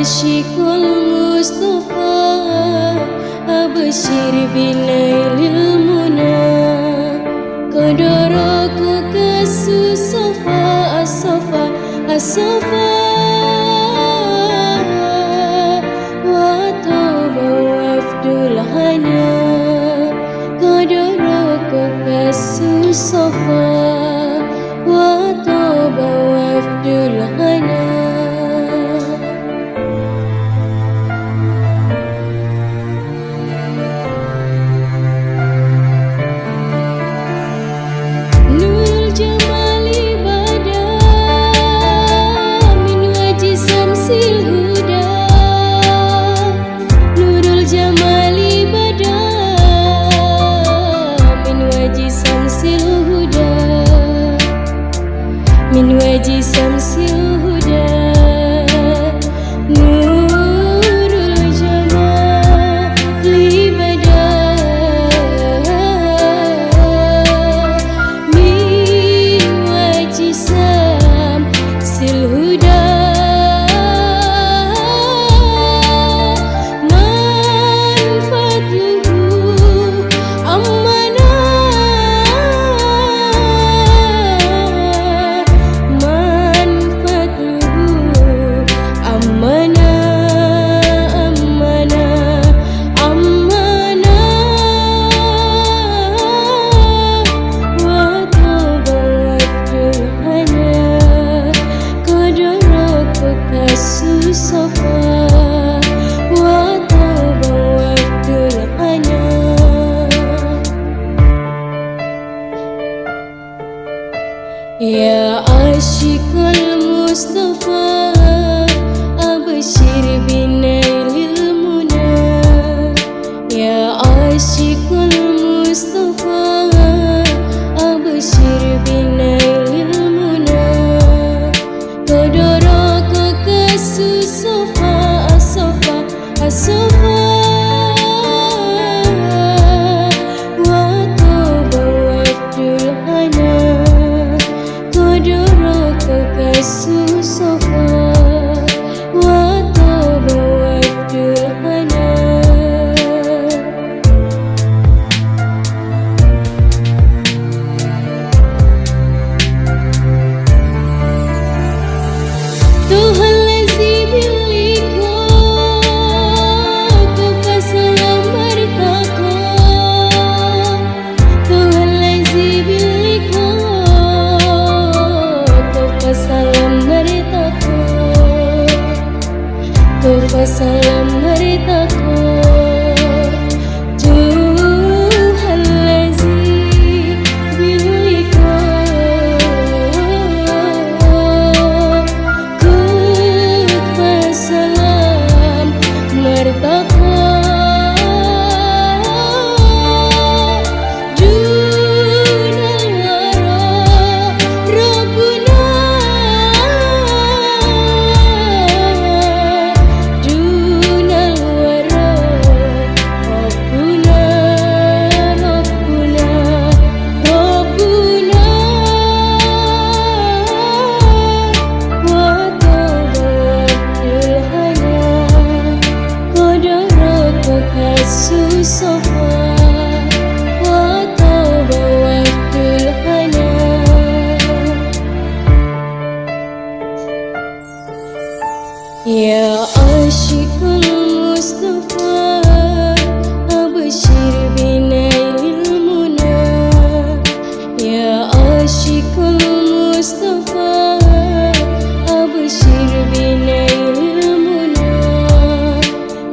عاشق المصطفى أبشر بنيل المنى قد أراك الصفا الصفا الصفا وطاب وفد الهنا قد أراك الصفا وطاب وفد الهنا من وجه شمس الهدى نور الجمال بدا من وجه شمس الهدى من فضله أمنا يا عاشق المصطفى أبشر بنيل المنى يا عاشق المصطفى أبشر بنيل المنى قد أراك الصفا الصفا الصفا وطاب وفد الهنا الصفا وطاب وفد الهنا Tuhan lazi biliko Kuka salam martako Tuhan lazi biliko Kuka salam martako Kuka salam martako Tuhan lazi biliko يا عاشق المصطفى أبشر بنيل المنى يا عاشق المصطفى أبشر بنيل المنى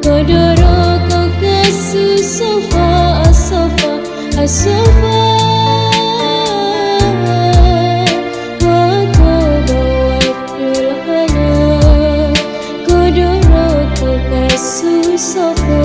قد أراك الصفا الصفا الصفا so